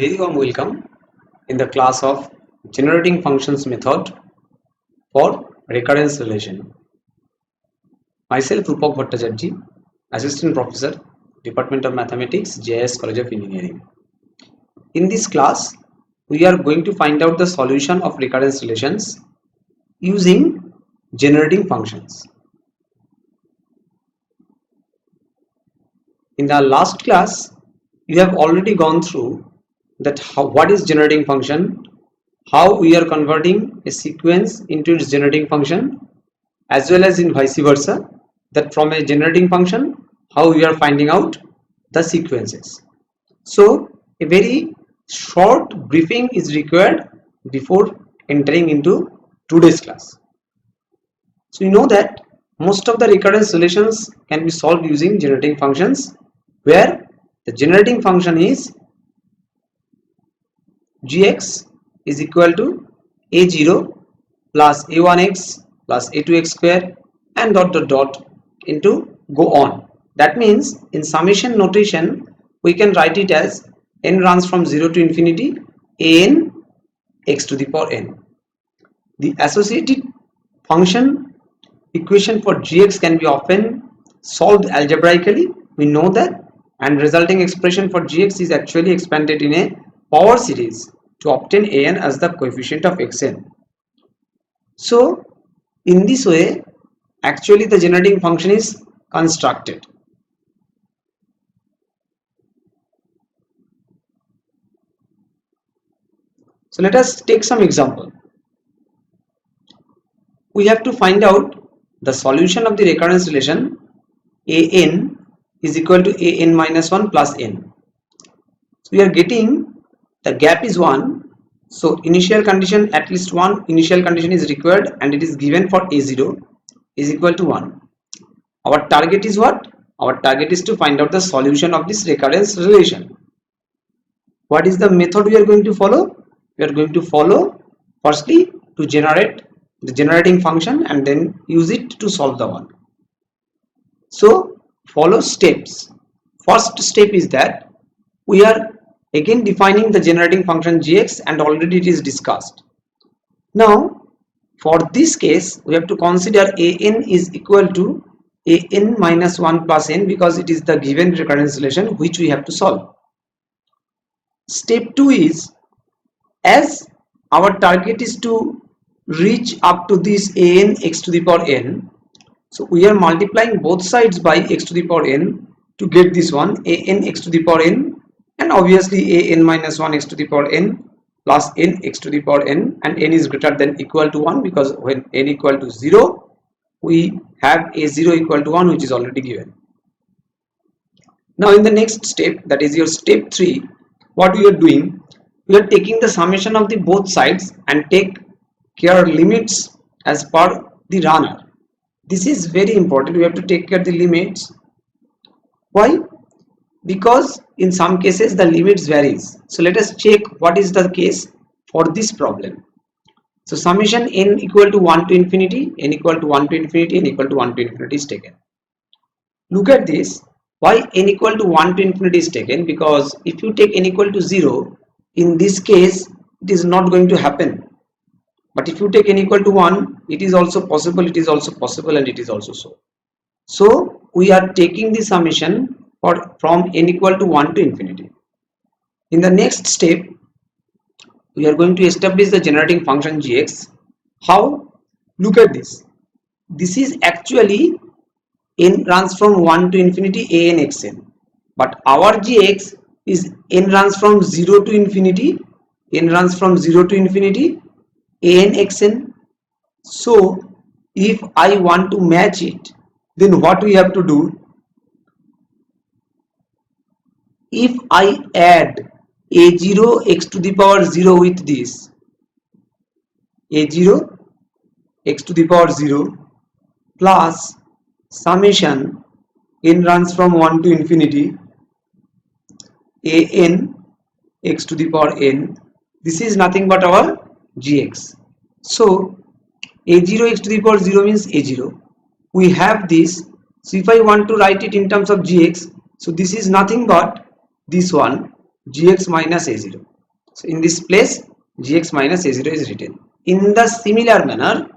Very warm welcome in the class of generating functions method for recurrence relation. Myself Rupak Bhattacharjee, Assistant Professor, Department of Mathematics, JS College of Engineering. In this class, we are going to find out the solution of recurrence relations using generating functions. In the last class, you have already gone through that what is generating function, how we are converting a sequence into its generating function, as well as in vice versa, that from a generating function how we are finding out the sequences. So a very short briefing is required before entering into today's class. So you know that most of the recurrence relations can be solved using generating functions, where the generating function is gx is equal to a0 plus a1x plus a2x square and dot dot dot into go on. That means in summation notation we can write it as n runs from 0 to infinity an x to the power n. The associated function equation for gx can be often solved algebraically, we know that, and resulting expression for gx is actually expanded in a power series to obtain an as the coefficient of xn. So in this way actually the generating function is constructed. So let us take some example. We have to find out the solution of the recurrence relation an is equal to an minus 1 plus n. So we are getting the gap is 1, so initial condition, at least one initial condition is required, and it is given for a0 is equal to 1. Our target is what? Our target is to find out the solution of this recurrence relation. What is the method we are going to follow? We are going to follow firstly to generate the generating function and then use it to solve the one. So follow steps. First step is that we are again defining the generating function gx, and already it is discussed. Now for this case we have to consider an is equal to an minus 1 plus n, because it is the given recurrence relation which we have to solve. Step 2 is, as our target is to reach up to this an x to the power n, so we are multiplying both sides by x to the power n to get this one an x to the power n, and obviously an minus 1 x to the power n plus n x to the power n, and n is greater than equal to 1, because when n equal to 0 we have a0 equal to 1, which is already given. Now in the next step, that is your step 3, what we are doing, we are taking the summation of the both sides and take care limits as per the runner. This is very important, we have to take care the limits. Why? Because in some cases the limits varies. So let us check what is the case for this problem. So summation n equal to 1 to infinity, n equal to 1 to infinity, n equal to 1 to infinity is taken. Look at this. Why n equal to 1 to infinity is taken? Because if you take n equal to 0, in this case it is not going to happen. But if you take n equal to 1, it is also possible, it is also possible, and it is also so. So we are taking the summation from n equal to 1 to infinity. In the next step, we are going to establish the generating function gx. How? Look at this. This is actually n runs from 1 to infinity an xn, but our gx is n runs from 0 to infinity, n runs from 0 to infinity an xn. So if I want to match it, then what we have to do? If I add a0 x to the power 0 with this a0 x to the power 0 plus summation n runs from 1 to infinity an x to the power n, this is nothing but our gx. So a0 x to the power 0 means a0. We have this. So if I want to write it in terms of gx, so this is nothing but this one gx minus a0. So in this place gx minus a0 is written. In the similar manner,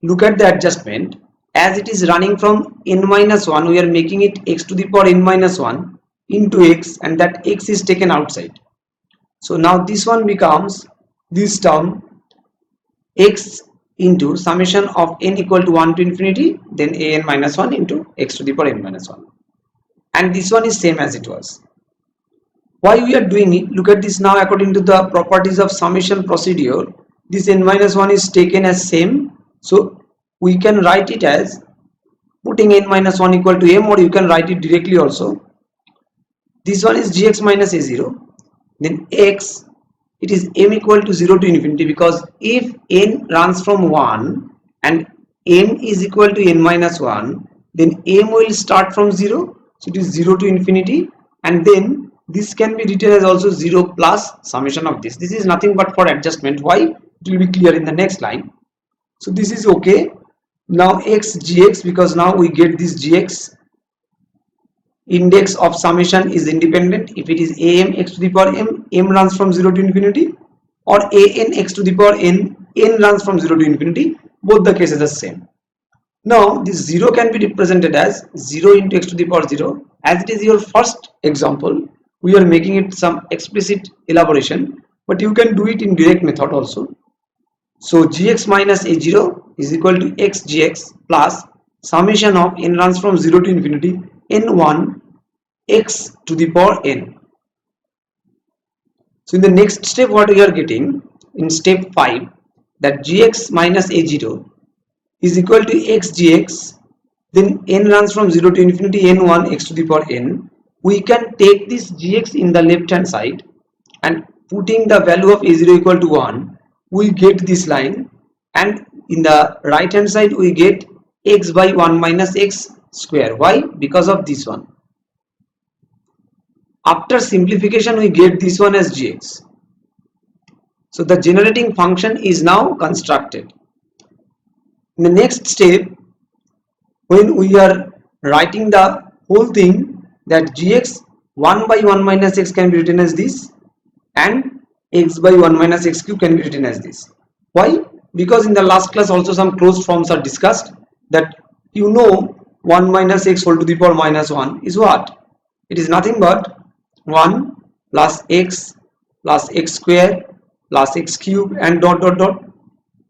look at the adjustment. As it is running from n minus 1, we are making it x to the power n minus 1 into x, and that x is taken outside. So now this one becomes this term x into summation of n equal to 1 to infinity, then a n minus 1 into x to the power n minus 1. And this one is same as it was. Why we are doing it? Look at this now. According to the properties of summation procedure, this n minus 1 is taken as same. So we can write it as putting n minus 1 equal to m, or you can write it directly also. This one is gx minus a0, then x, it is m equal to 0 to infinity, because if n runs from 1 and n is equal to n minus 1, then m will start from 0, so it is 0 to infinity, and then this can be written as also 0 plus summation of this. This is nothing but for adjustment. Why? It will be clear in the next line. So this is okay. Now x gx, because now we get this gx index of summation is independent. If it is am x to the power m runs from 0 to infinity, or an x to the power n runs from 0 to infinity, both the cases are same. Now this 0 can be represented as 0 into x to the power 0. As it is your first example, we are making it some explicit elaboration, but you can do it in direct method also. So gx minus a0 is equal to x gx plus summation of n runs from 0 to infinity n1 x to the power n. So in the next step, what we are getting in step 5, that gx minus a0 is equal to x gx, then n runs from 0 to infinity n1 x to the power n. We can take this gx in the left hand side, and putting the value of a0 equal to 1, we get this line, and in the right hand side we get x by 1 minus x square. Why? Because of this one. After simplification, we get this one as gx. So the generating function is now constructed. In the next step, when we are writing the whole thing, that gx 1 by 1 minus x can be written as this, and x by 1 minus x cube can be written as this. Why? Because in the last class also some closed forms are discussed, that 1 minus x whole to the power minus 1 is what? It is nothing but 1 plus x square plus x cube and dot dot dot.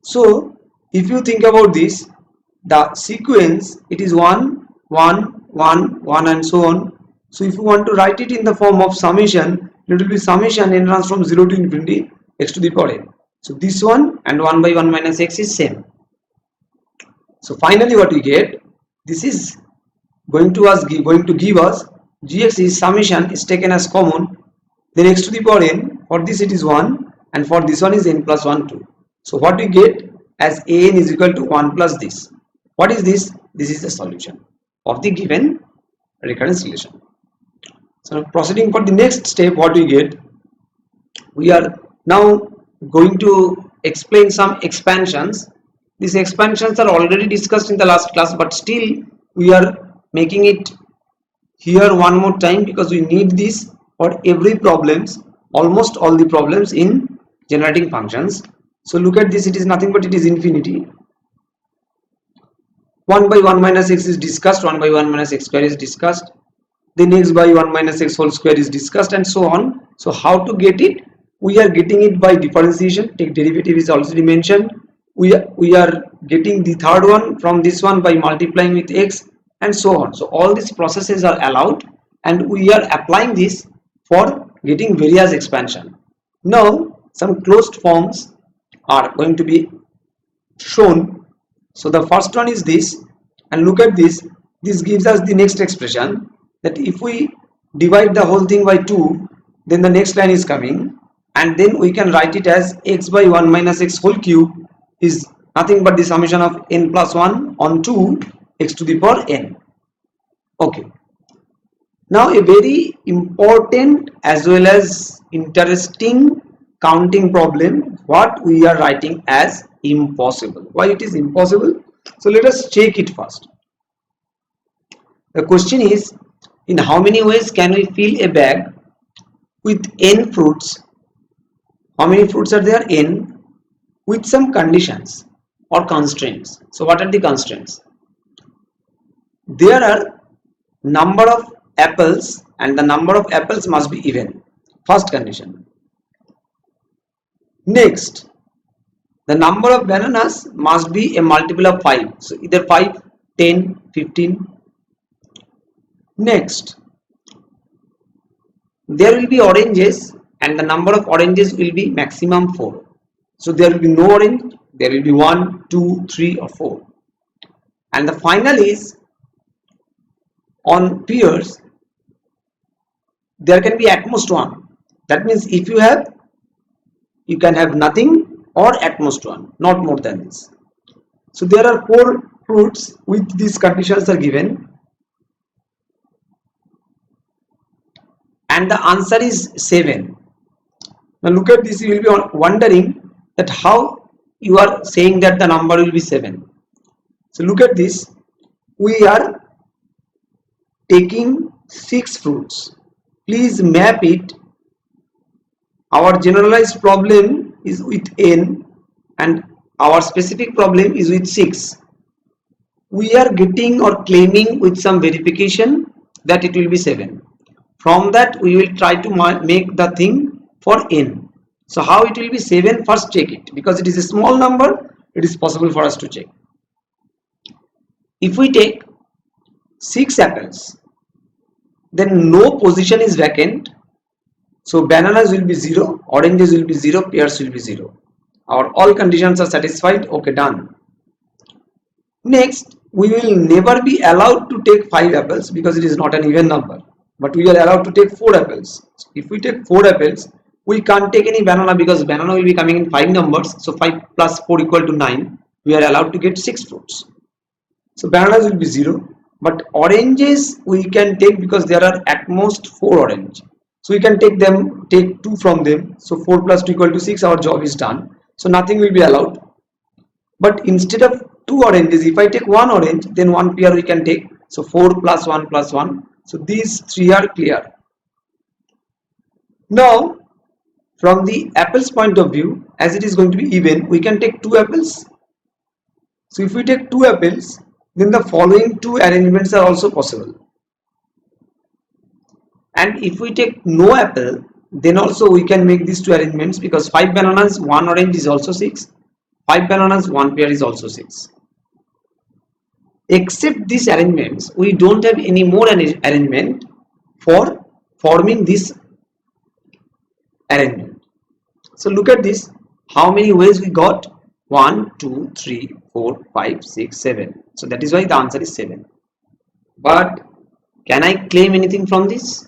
So if you think about this, the sequence, it is 1 1 1 1 and so on. So if you want to write it in the form of summation, it will be summation n runs from 0 to infinity x to the power n. So this one and 1 by 1 minus x is same. So finally what we get, this is going to give us gx is summation is taken as common, then x to the power n, for this it is 1, and for this one is n plus 1 2. So what we get as an is equal to 1 plus this. What is this? This is the solution of the given recurrence relation. So proceeding for the next step, what we get, we are now going to explain some expansions. These expansions are already discussed in the last class, but still we are making it here one more time, because we need this for every problems, almost all the problems in generating functions. So look at this, it is nothing but it is infinity. 1 by 1 minus x is discussed, 1 by 1 minus x square is discussed, then x by 1 minus x whole square is discussed, and so on. So how to get it? We are getting it by differentiation. Take derivative is already mentioned. We are getting the third one from this one by multiplying with x, and so on. So all these processes are allowed, and we are applying this for getting various expansion. Now some closed forms are going to be shown. So the first one is this, and look at this. This gives us the next expression, that if we divide the whole thing by 2, then the next line is coming, and then we can write it as x by 1 minus x whole cube is nothing but the summation of n plus 1 on 2 x to the power n. Okay. Now a very important as well as interesting counting problem, what we are writing as impossible. Why it is impossible? So let us check it first. The question is, in how many ways can we fill a bag with n fruits How many fruits are there? N, with some conditions or constraints. So what are the constraints? There are number of apples and the number of apples must be even. First condition. Next, the number of bananas must be a multiple of 5. So either 5, 10, 15. Next, there will be oranges and the number of oranges will be maximum 4. So there will be no orange, there will be 1, 2, 3 or 4. And the final is on pears there can be at most 1. That means if you have, you can have nothing or at most 1, not more than this. So there are 4 fruits with these conditions are given, and the answer is 7. Now look at this, you will be wondering that how you are saying that the number will be 7. So look at this, we are taking 6 fruits. Please map it. Our generalized problem is with n and our specific problem is with 6. We are getting or claiming with some verification that it will be 7. From that we will try to make the thing for n. So how it will be 7? First check it, because it is a small number, it is possible for us to check. If we take 6 apples, then no position is vacant. So bananas will be 0, oranges will be 0, pears will be 0. Our all conditions are satisfied. Okay, done. Next, we will never be allowed to take 5 apples because it is not an even number. But we are allowed to take 4 apples. So if we take 4 apples, we can't take any banana because banana will be coming in 5 numbers. So 5 plus 4 equal to 9. We are allowed to get 6 fruits. So bananas will be 0. But oranges we can take because there are at most 4 orange. So we can take 2 from them. So 4 plus 2 equal to 6, our job is done. So nothing will be allowed. But instead of 2 oranges, if I take 1 orange, then 1 pear we can take. So 4 plus 1 plus 1. So these 3 are clear. Now, from the apples point of view, as it is going to be even, we can take 2 apples. So if we take 2 apples, then the following 2 arrangements are also possible. And if we take no apple, then also we can make these 2 arrangements, because 5 bananas, 1 orange is also 6. 5 bananas, 1 pear is also 6. Except these arrangements, we don't have any more arrangement for forming this arrangement. So look at this, how many ways we got? 1, 2, 3, 4, 5, 6, 7. So that is why the answer is 7. But can I claim anything from this?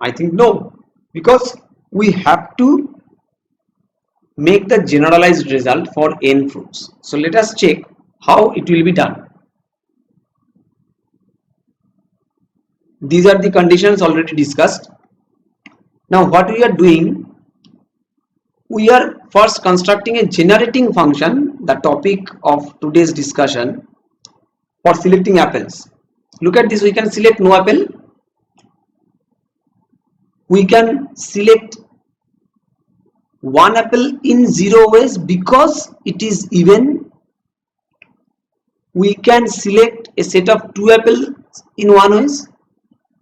I think no, because we have to make the generalized result for n fruits. So let us check how it will be done. These are the conditions already discussed. Now what we are doing, we are first constructing a generating function, the topic of today's discussion, for selecting apples. Look at this, we can select no apple. We can select 1 apple in 0 ways because it is even. We can select a set of 2 apples in 1 ways,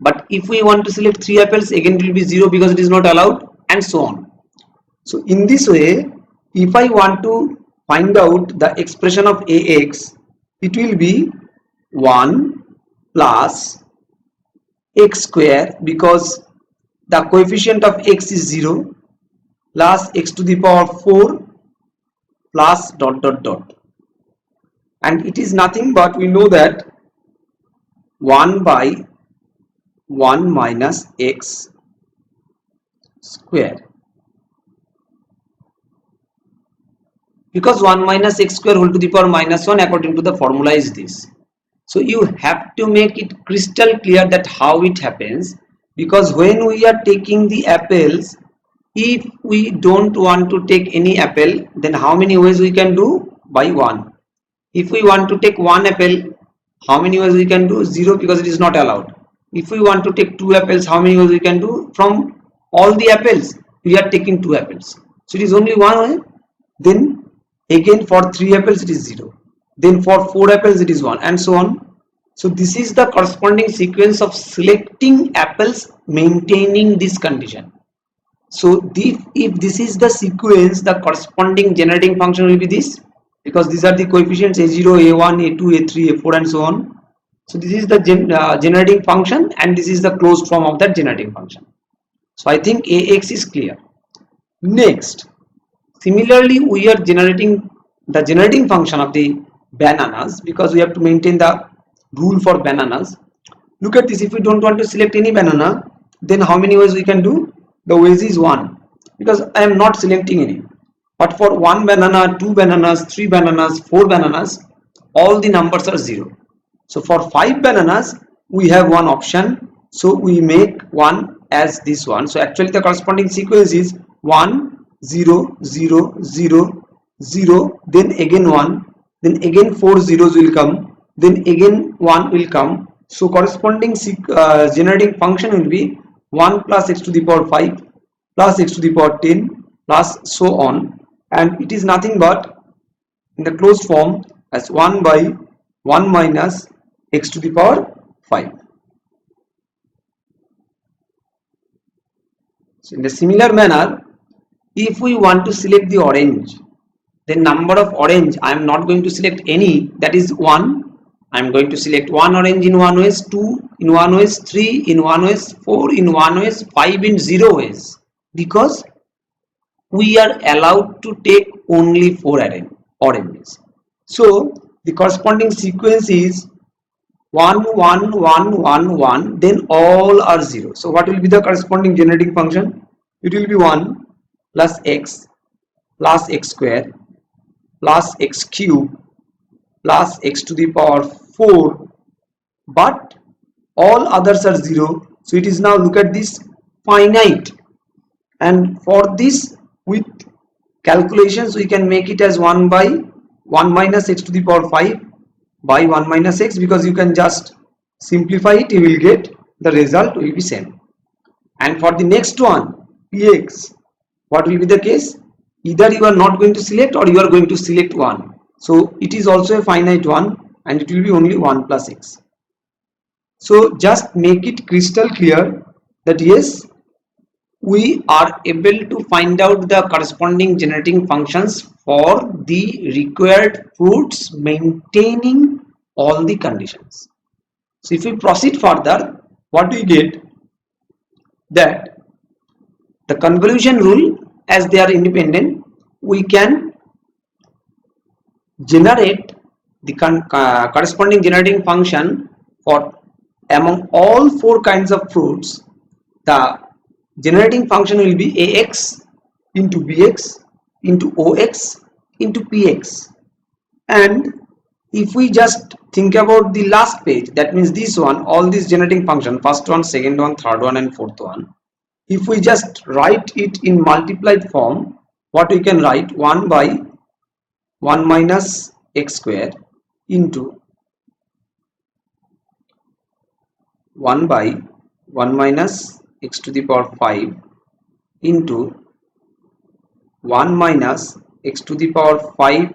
but if we want to select 3 apples, again it will be 0 because it is not allowed, and so on. So in this way, if I want to find out the expression of ax, it will be 1 plus x square, because the coefficient of x is 0, plus x to the power 4 plus dot dot dot, and it is nothing but, we know that 1 by 1 minus x square, because 1 minus x square whole to the power minus 1 according to the formula is this. So you have to make it crystal clear that how it happens, because when we are taking the apples, if we don't want to take any apple, then how many ways we can do? By 1. If we want to take 1 apple, how many ways we can do? 0, because it is not allowed. If we want to take 2 apples, how many ways we can do? From all the apples we are taking 2 apples. So it is only one way. Then again for 3 apples it is 0. Then for 4 apples it is 1, and so on. So this is the corresponding sequence of selecting apples maintaining this condition. So if this is the sequence, the corresponding generating function will be this, because these are the coefficients a0, a1, a2, a3, a4 and so on. So this is the generating function, and this is the closed form of that generating function. So I think Ax is clear. Next, similarly we are generating the generating function of the bananas, because we have to maintain the rule for bananas. Look at this. If we don't want to select any banana, then how many ways we can do? The ways is 1, because I am not selecting any. But for 1 banana, 2 bananas, 3 bananas, 4 bananas, all the numbers are 0. So for 5 bananas we have one option, so we make 1 as this one. So actually the corresponding sequence is 1 0 0 0 0, then again 1, then again 4 zeros will come, then again 1 will come. So corresponding generating function will be 1 plus x to the power 5 plus x to the power 10 plus so on, and it is nothing but in the closed form as 1 by 1 minus x to the power 5. So in a similar manner, if we want to select the orange, the number of orange, I am not going to select any, that is 1. I am going to select 1 orange in one ways, 2 in one ways, 3 in one ways, 4 in one ways, 5 in 0 ways, because we are allowed to take only 4 oranges. So the corresponding sequence is 1 1 1 1 1, then all are 0. So what will be the corresponding generating function? It will be 1 plus x square plus x cube plus x to the power 4, but all others are 0. So it is now, look at this, finite, and for this with calculations we can make it as 1 by 1 minus x to the power 5 by 1 minus x, because you can just simplify it, you will get the result will be same. And for the next one, px, what will be the case? Either you are not going to select or you are going to select 1. So it is also a finite one, and it will be only 1 plus x. So just make it crystal clear that yes, we are able to find out the corresponding generating functions for the required fruits maintaining all the conditions. So if we proceed further, what do we get? That the convolution rule, as they are independent, we can generate the corresponding generating function for among all 4 kinds of fruits. The generating function will be ax into bx into ox into px. And if we just think about the last page, that means this one, all these generating function, first one, second one, third one and fourth one, if we just write it in multiplied form, what we can write? 1 by 1 minus x square into 1 by 1 minus x to the power 5 into 1 minus x to the power 5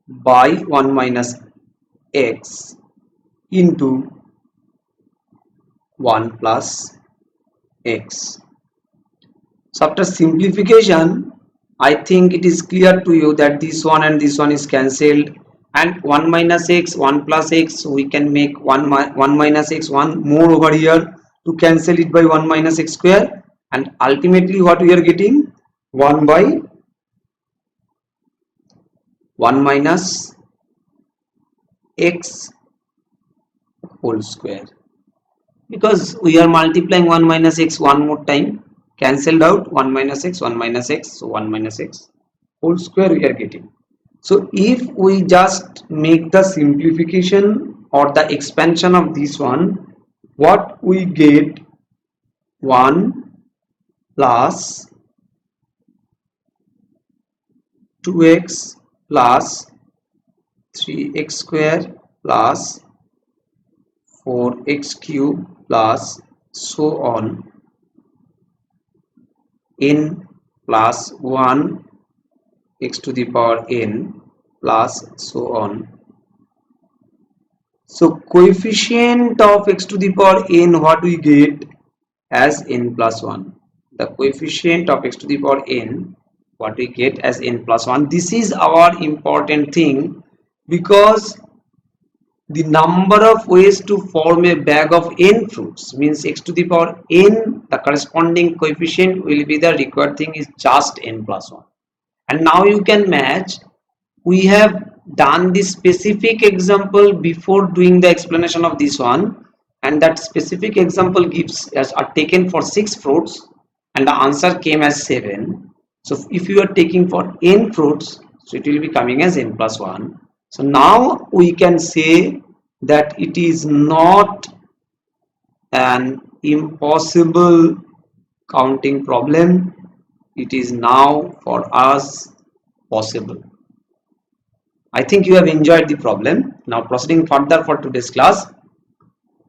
by 1 minus x into 1 plus x. So after simplification, I think it is clear to you that this one and this one is cancelled, and 1 minus x, 1 plus x, we can make 1 minus x, 1 more over here to cancel it by 1 minus x square, and ultimately what we are getting? 1 by 1 minus x whole square, because we are multiplying 1 minus x one more time, cancelled out 1 minus x, 1 minus x, so 1 minus x whole square we are getting. So if we just make the simplification or the expansion of this one, what we get? 1 plus 2x plus 3x square plus 4x cube plus so on n plus 1 x to the power n plus so on. So coefficient of x to the power n, what we get as n plus 1. The coefficient of x to the power n, what we get as n plus 1. This is our important thing, because the number of ways to form a bag of n fruits means x to the power n, the corresponding coefficient will be the required thing is just n plus 1. And now you can match. We have done this specific example before doing the explanation of this one, and that specific example gives as are taken for 6 fruits and the answer came as 7. So if you are taking for n fruits, so it will be coming as n plus 1. So now we can say that it is not an impossible counting problem, it is now for us possible. I think you have enjoyed the problem. Now proceeding further for today's class,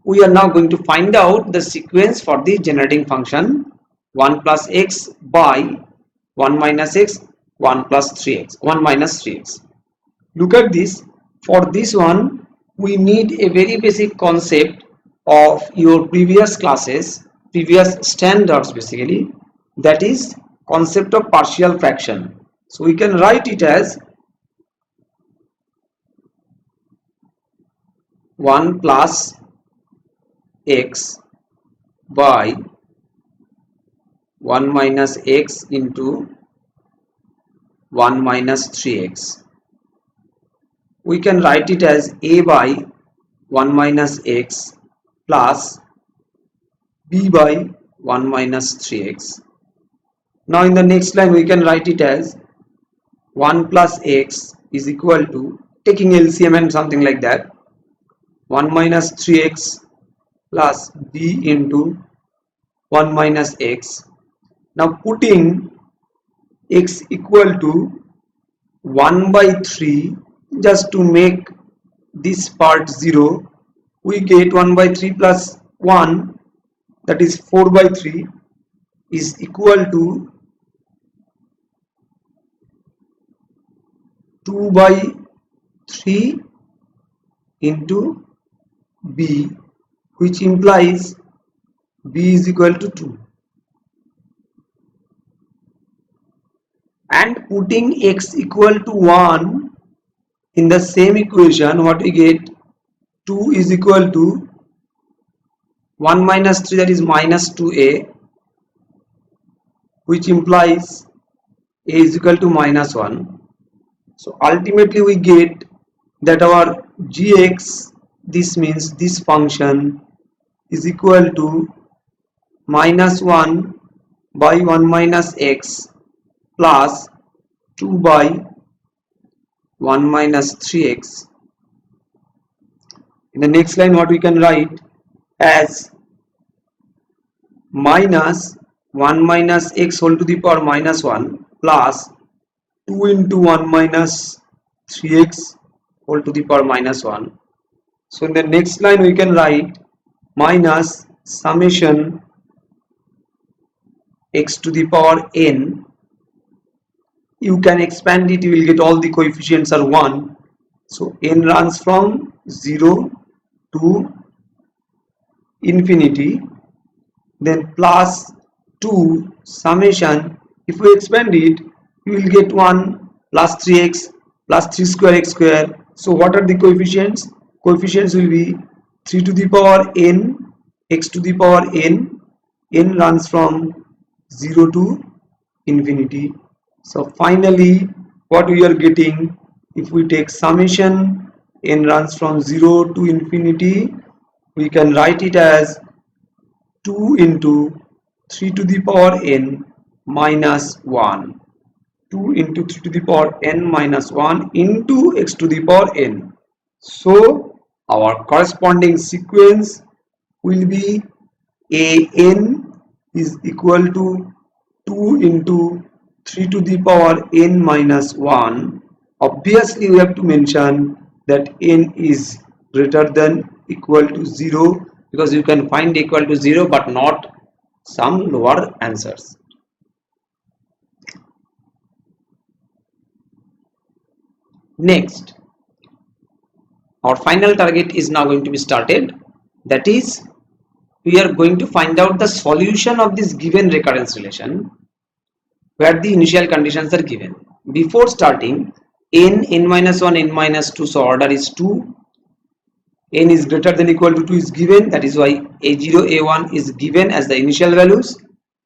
we are now going to find out the sequence for the generating function 1 plus x by 1 minus x 1 plus 3x 1 minus 3x. Look at this. For this one we need a very basic concept of your previous classes, previous standards basically, that is concept of partial fraction. So we can write it as 1 plus x by 1 minus x into 1 minus 3x. We can write it as a by 1 minus x plus b by 1 minus 3x. Now in the next line we can write it as 1 plus x is equal to, taking LCM and something like that, 1 minus 3x plus b into 1 minus x. Now putting x equal to 1 by 3, just to make this part 0, we get 1 by 3 plus 1, that is 4 by 3 is equal to 2 by 3 into b, which implies b is equal to 2. And putting x equal to 1 in the same equation, what we get, 2 is equal to 1 minus 3, that is minus 2a, which implies a is equal to minus 1. So ultimately we get that our gx, this means this function, is equal to minus 1 by 1 minus x plus 2 by 1 minus 3x. In the next line what we can write as minus 1 minus x whole to the power minus 1 plus 2 into 1 minus 3x whole to the power minus 1. So in the next line we can write minus summation x to the power n. You can expand it, you will get all the coefficients are 1. So n runs from 0 to infinity, then plus 2 summation, if we expand it you will get 1 plus 3x plus 3 square x square. So what are the coefficients? Coefficients will be 3 to the power n, x to the power n. N runs from 0 to infinity. So finally what we are getting, if we take summation n runs from 0 to infinity, we can write it as 2 into 3 to the power n minus 1. 2 into 3 to the power n minus 1 into x to the power n. So our corresponding sequence will be an is equal to 2 into 3 to the power n minus 1. Obviously we have to mention that n is greater than equal to 0, because you can find equal to 0 but not some lower answers. Next, our final target is now going to be started. That is, we are going to find out the solution of this given recurrence relation where the initial conditions are given. Before starting, n minus 1, n minus 2, so order is 2. N is greater than equal to 2 is given, that is why a0, a1 is given as the initial values.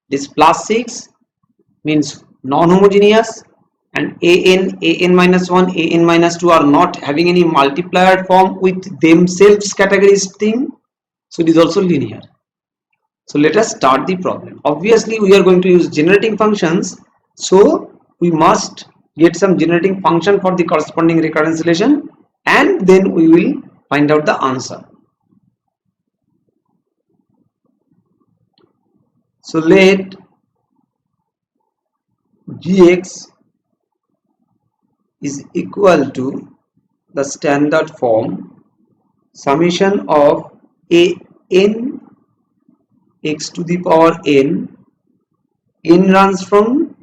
This plus 6 means non-homogeneous, and an minus 1, an minus 2 are not having any multiplier form with themselves categories thing, so it is also linear. So let us start the problem. Obviously we are going to use generating functions, so we must get some generating function for the corresponding recurrence relation, and then we will find out the answer. So let gx is equal to the standard form summation of a n x to the power n runs from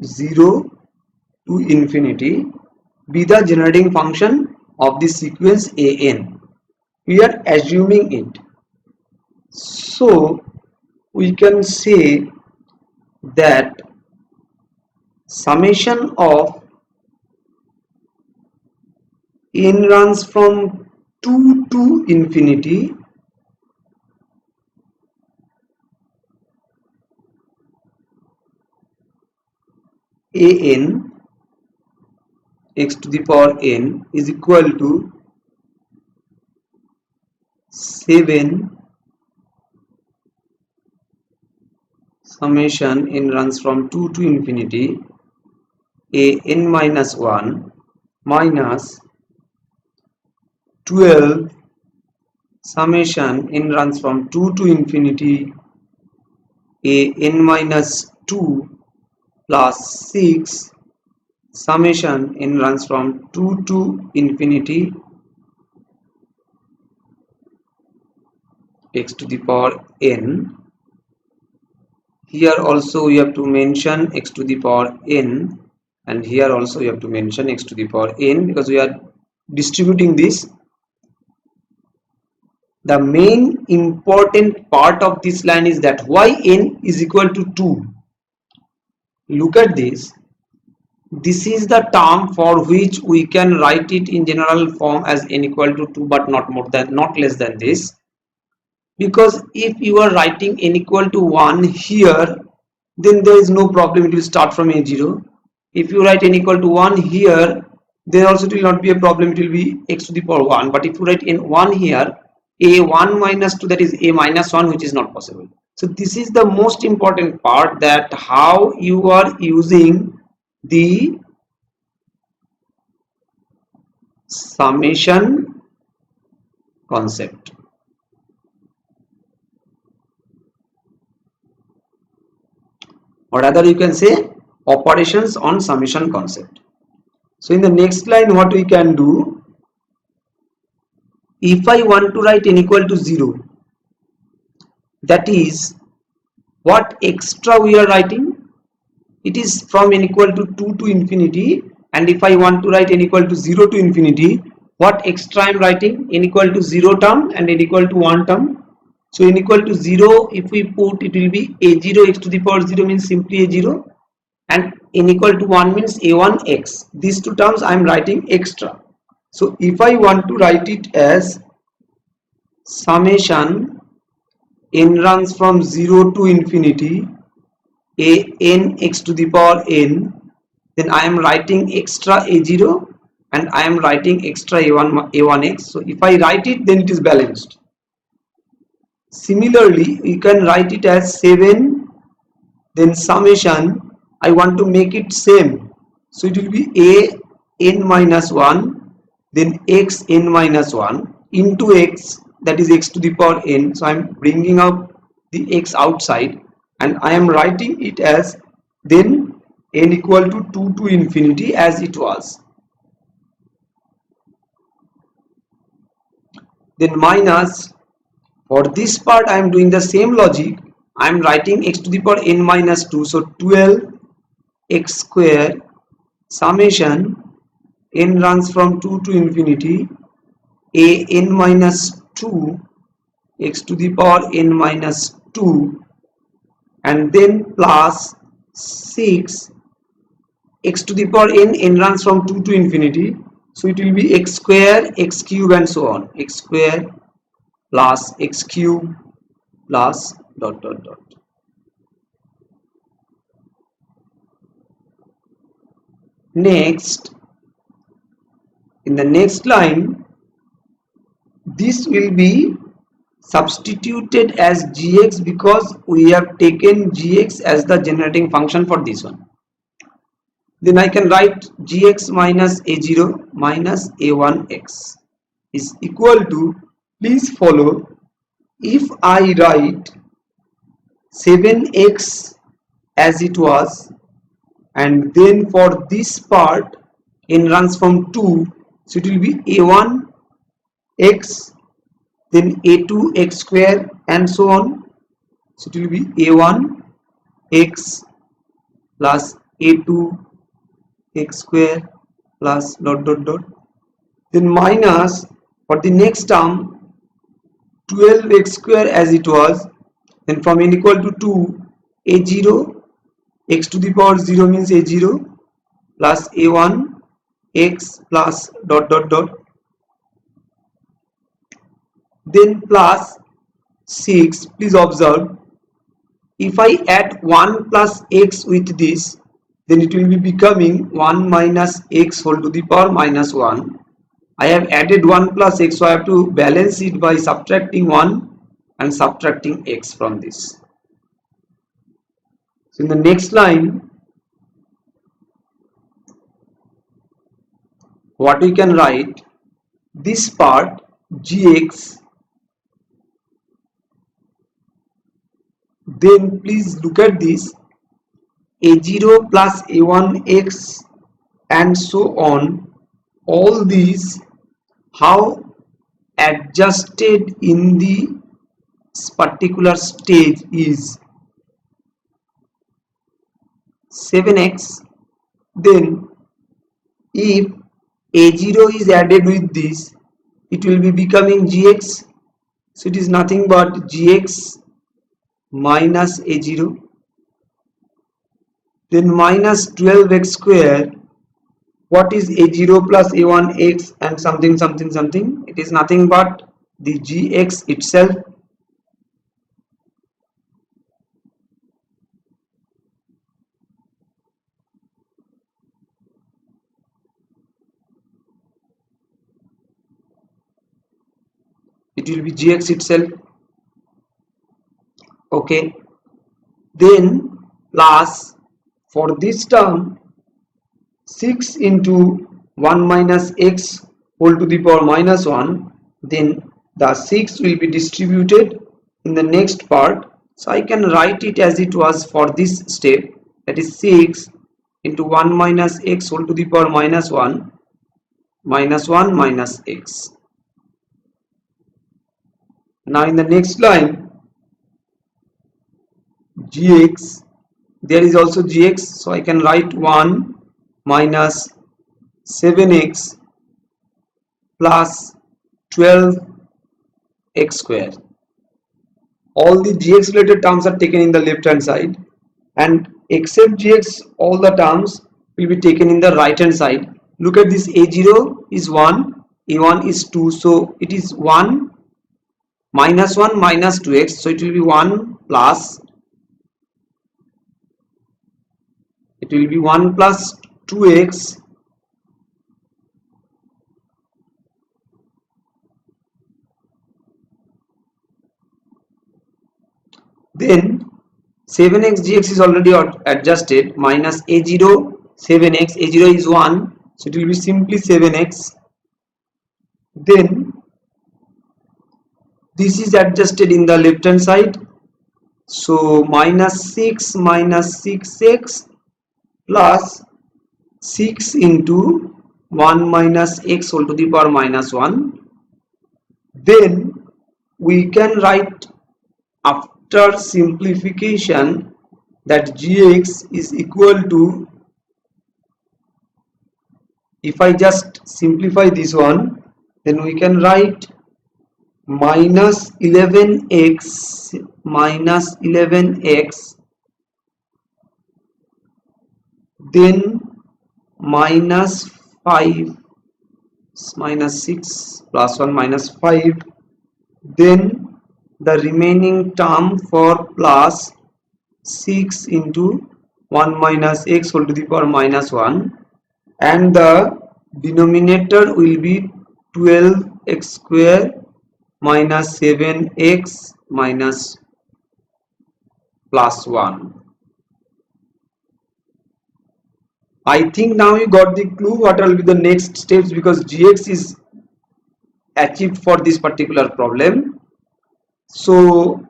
0 to infinity be the generating function of the sequence an. We are assuming it, so we can say that summation of n runs from 2 to infinity an x to the power n is equal to 7 summation n runs from 2 to infinity a n minus 1 minus 12 summation n runs from 2 to infinity a n minus 2 plus 6 summation n runs from 2 to infinity x to the power n. Here also we have to mention x to the power n, and here also we have to mention x to the power n because we are distributing this. The main important part of this line is that why n is equal to 2. Look at this. This is the term for which we can write it in general form as n equal to 2, but not less than this. Because if you are writing n equal to 1 here, then there is no problem, it will start from a0. If you write n equal to 1 here, then also it will not be a problem, it will be x to the power 1. But if you write n 1 here, a1 minus 2, that is a minus 1, which is not possible. So this is the most important part, that how you are using the summation concept. Or rather you can say operations on summation concept. So in the next line what we can do, if I want to write n equal to 0, that is what extra we are writing, it is from n equal to 2 to infinity, and if I want to write n equal to 0 to infinity, what extra I am writing, n equal to 0 term and n equal to 1 term. So n equal to 0, if we put, it will be a0 x to the power 0 means simply a0, and n equal to 1 means a1 x. These two terms I am writing extra. So if I want to write it as summation n runs from 0 to infinity a n x to the power n, then I am writing extra a0 and I am writing extra a1x. So if I write it, then it is balanced. Similarly, you can write it as 7, then summation, I want to make it same, so it will be a n minus 1, then x n minus 1 into x, that is x to the power n. So I am bringing up the x outside and I am writing it as then n equal to 2 to infinity as it was, then minus, for this part I am doing the same logic, I am writing x to the power n minus 2, so 12 x square summation n runs from 2 to infinity a n minus 2 x to the power n minus 2 and then plus 6 x to the power n runs from 2 to infinity, so it will be x square, x cube and so on, x square plus x cube plus dot dot dot. Next, in the next line, this will be substituted as gx because we have taken gx as the generating function for this one. Then I can write gx minus a0 minus a1x is equal to, please follow, if I write 7x as it was and then for this part n runs from 2, so it will be a1 x, then a2 x square and so on, so it will be a1 x plus a2 x square plus dot dot dot, then minus for the next term 12x square as it was, then from n equal to 2 a0 x to the power 0 means a0 plus a1 x plus dot dot dot, then plus 6. Please observe, if I add 1 plus x with this, then it will be becoming 1 minus x whole to the power minus 1. I have added 1 plus x, so I have to balance it by subtracting 1 and subtracting x from this. So in the next line, what we can write, this part gx, then please look at this a0 plus a1x and so on, all these how adjusted in the particular stage is 7x, then if a0 is added with this, it will be becoming gx, so it is nothing but gx minus a0, then minus 12x square. What is a0 plus a1x and something something something? It is nothing but the gx itself. It will be gx itself. Okay, then plus for this term 6 into 1 minus x whole to the power minus 1, then the 6 will be distributed in the next part, so I can write it as it was for this step, that is 6 into 1 minus x whole to the power minus 1 minus x. Now in the next line, gx, there is also gx, so I can write 1 minus 7x plus 12x square. All the gx related terms are taken in the left hand side, and except gx all the terms will be taken in the right hand side. Look at this, a0 is 1, a1 is 2, so it is 1 minus 1 minus 2x, so it will be 1 plus, it will be 1 plus 2x then 7x gx is already adjusted, minus a0 7x, a0 is 1, so it will be simply 7x, then this is adjusted in the left hand side, so minus 6 minus 6x plus 6 into 1 minus x whole to the power minus 1, then we can write after simplification that gx is equal to if I just simplify this one, then we can write minus 11x then minus 5 minus 6 plus 1 minus 5, then the remaining term for plus 6 into 1 minus x whole to the power minus 1, and the denominator will be 12x square minus 7x minus plus 1. I think now you got the clue what will be the next steps, because gx is achieved for this particular problem. So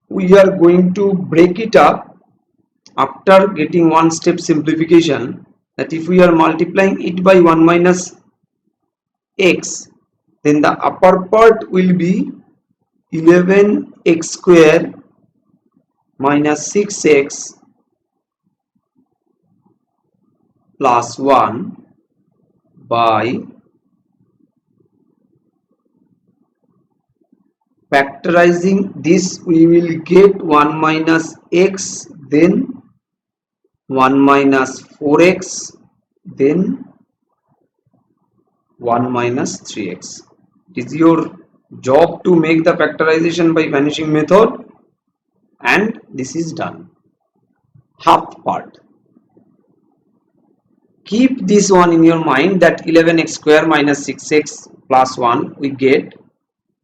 we are going to break it up after getting one step simplification, that if we are multiplying it by 1 minus x, then the upper part will be 11x square minus 6x plus 1 by factorizing this, we will get 1 minus x, then 1 minus 4x, then 1 minus 3x. It is your job to make the factorization by vanishing method, and this is done. Half part. Keep this one in your mind, that 11x square minus 6x plus 1 we get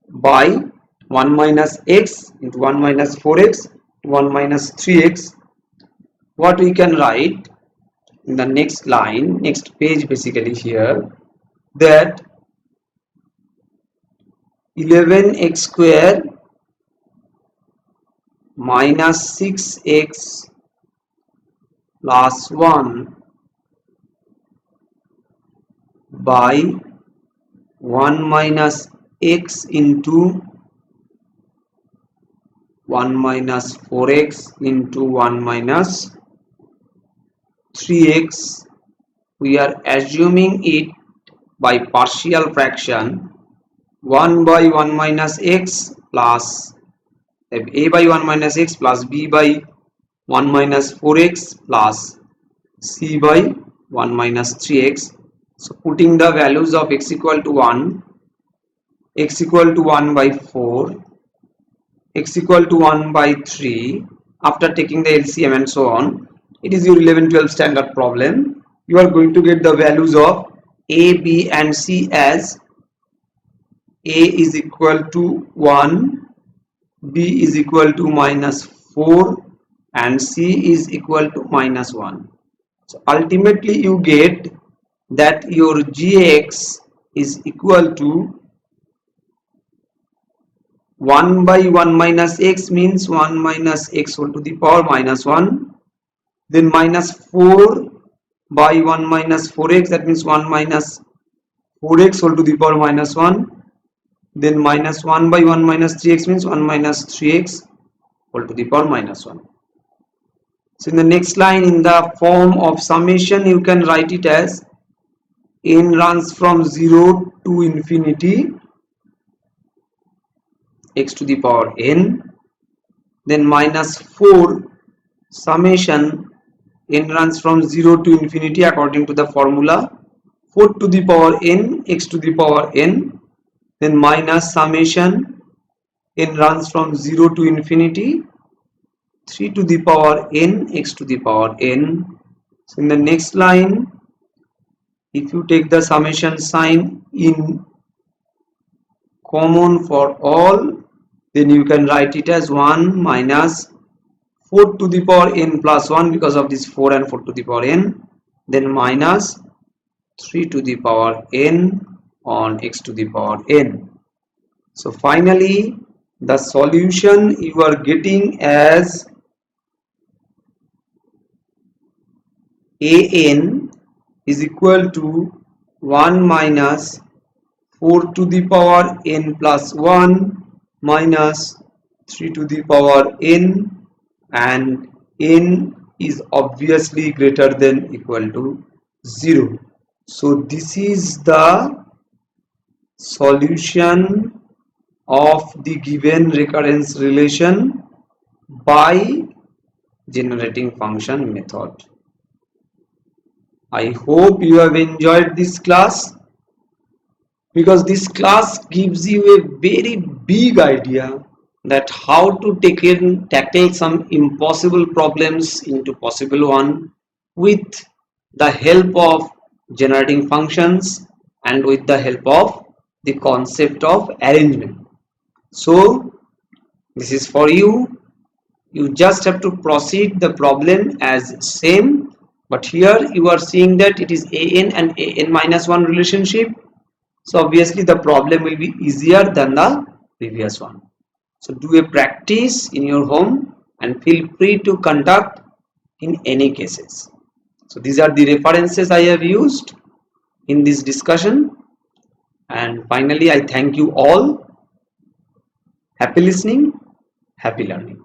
by 1 minus x into 1 minus 4x 1 minus 3x. What we can write in the next line, next page basically here, that 11x square minus 6x plus 1 by 1 minus x into 1 minus 4x into 1 minus 3x. We are assuming it by partial fraction, 1 by 1 minus x plus a by 1 minus x plus b by 1 minus 4x plus c by 1 minus 3x. So putting the values of x equal to 1, x equal to 1 by 4, x equal to 1 by 3, after taking the LCM and so on, it is your 11-12 standard problem. You are going to get the values of a, b and c as a is equal to 1, b is equal to minus 4 and c is equal to minus 1. So ultimately you get that your gx is equal to 1 by 1 minus x means 1 minus x whole to the power minus 1, then minus 4 by 1 minus 4x, that means 1 minus 4x whole to the power minus 1, then minus 1 by 1 minus 3x means 1 minus 3x whole to the power minus 1. So in the next line, in the form of summation, you can write it as n runs from 0 to infinity x to the power n, then minus 4 summation n runs from 0 to infinity according to the formula 4 to the power n x to the power n, then minus summation n runs from 0 to infinity 3 to the power n x to the power n. So in the next line, if you take the summation sign in common for all, then you can write it as 1 minus 4 to the power n plus 1 because of this 4 and 4 to the power n, then minus 3 to the power n on x to the power n. So finally the solution you are getting as an is equal to 1 minus 4 to the power n plus 1 minus 3 to the power n, and n is obviously greater than equal to 0. So this is the solution of the given recurrence relation by generating function method. I hope you have enjoyed this class, because this class gives you a very big idea that how to tackle some impossible problems into possible one with the help of generating functions and with the help of the concept of arrangement. So this is for you. You just have to proceed the problem as same, but here you are seeing that it is an and an minus 1 relationship. So obviously the problem will be easier than the previous one. So do a practice in your home and feel free to conduct in any cases. So these are the references I have used in this discussion. And finally, I thank you all. Happy listening, happy learning.